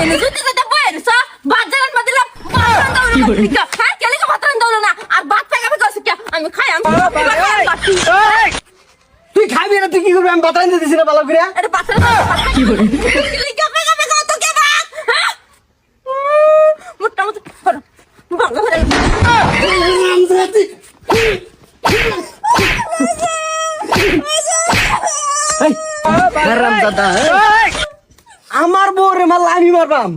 এনে জুতি জুতি বইরছ বাজারের মধ্যে কি করে হ্যাঁ কেলে কা ভাত রান্দাও না আর ভাত খাইবে কইছ কি আমি খাই আমি তুই খাবি না তুই কি করবি আমি বাতাই দিতেছি না ভালো করে আরে ভাত কি করে কেলে কা খাবে কত কে ভাত হ্যাঁ মোটামুটি ভালো করে আমার বউরে মারলা আমি মারবাম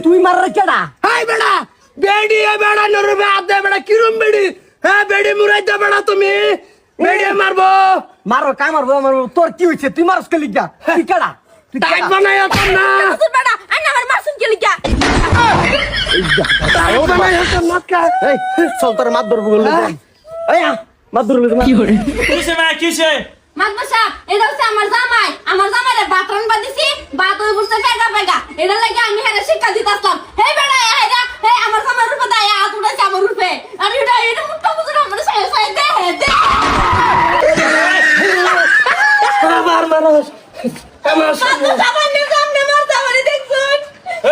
তুই মাররে কেডা হাই বেড়া বেডি এ বেড়া নরবে আদে বেড়া কিরম বেডি হ্যাঁ বেডি মুরাই দে বেড়া তুমি বেডি মারবো মারো কাই মারবো মারবো তোর কি হইছে তুই মারস কে লিগা তুই কেডা তুই টাইট বানাইও তো না তুই বেটা আইনা আমার মাসুম কেলে কা টাইট বানাইও তো না কা এই চল তোর মাত ধরবো বললি এই মাত ধরবি কি করে কিসে মা কিসে মাদ্রাসা এটা হচ্ছে আমার জামাইরে ভাত রান্না দিছি ভাত ওই বসে ফেগা ফেগা এটা লাগি আমি হেরে শিক্ষা দিতাম হে বেড়া হে আমার জামাইর রূপে দায় আত উড়াইছে আমার রূপে আর এটা মুট্টা বুঝুন আমার সাই সাই দে আমার মানুষ আমার সামনে মার জামাইরে দেখছুন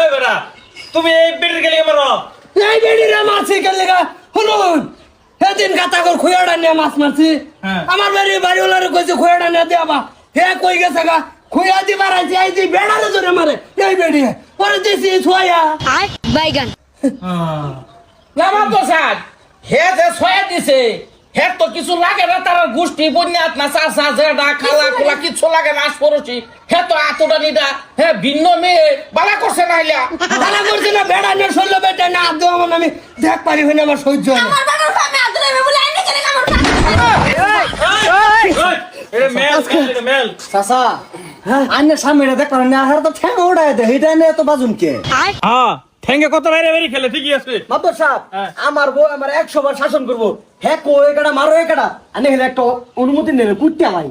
এই বেটা তুমি এই বেটির গেলে মারো এই বেডি রে মারছি কে লাগা শুনুন সেদিন কাতা কর খুয়াড়া নিয়ে মাছ মারছি আমার বাড়িওয়ালারে কইছে খুয়াড়া নিয়ে দেবা হে কই গেছে গা খুয়া দি মারাইছি এই দি বেড়ালে ধরে মারে এই বেডি পরে দিছি ছয়া বাইগান লামা প্রসাদ হে যে ছয়া দিছে হে তো কিছু লাগে না তার গোষ্ঠী বন্যাত না চাষা জেডা খালা খোলা কিছু লাগে না পড়ছি হে তো আতটা নিদা হে ভিন্ন মেয়ে বালা করছে না ইলা তারা করছে না বেড়া নিয়ে শৈল বেটা না আদৌ আমার আমি দেখ পারি হইনা আমার সহ্য হয় না আমার বাবার সামনে আদরে বলে আইনে কেন আমার এটা মেল চাচা আন্নে সামনে দেখ পারেন না আর তো ঠ্যাং উড়ায় দে এটা নিয়ে তো বাজুন কে হ্যাঁ ঠেঙ্গে কত বাইরে বাইরে খেলে ঠিকই আছে মাতর সাহেব আমার বউ আমার 100 বার শাসন করবো হ্যাঁ কো একাটা মারো একাটা আনে হেলে একটা অনুমতি নেবে কুটতে ভাই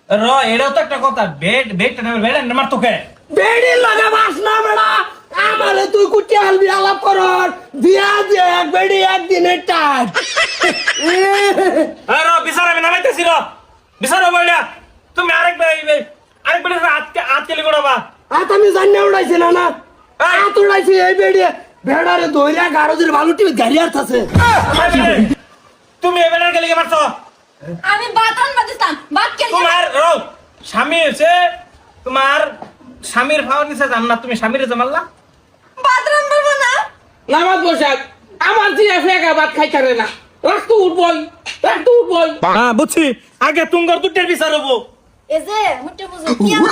র এটাও তো একটা কথা বেট না বেড়া মার তোকে বেড়ি লাগা বাস না বেড়া আমারে তুই কুটি হালবি আলাপ করর দিয়া দে বেড়ি একদিনের টাইট র বিচার আমি নামাইতেছি র বিচার বইলা তুমি আরেক বেড়ে আজকে লিখোড়াবা আত আমি জানি উড়াইছি না না আত উড়াইছি এই বেড়ি বেড়ারে দইরা গারোদের ভালুটি গাড়িয়ার থাছে তুমি এই বেড়ার গেলে মারছো আমি ভাত রান্না দিতাম ভাত কেলে তোমার স্বামী হচ্ছে তোমার স্বামীর ভাওয়ার নিচে জান্নাত তুমি স্বামীরে জামাল্লা ভাত রান্না না লামা প্রসাদ আমার দিয়ে ফেকা ভাত খাইতারে না রাখতো উঠবই হ্যাঁ বুঝছি আগে তুঙ্গর দুটের বিচার হবো এই যে মুটে বুঝো কি আমার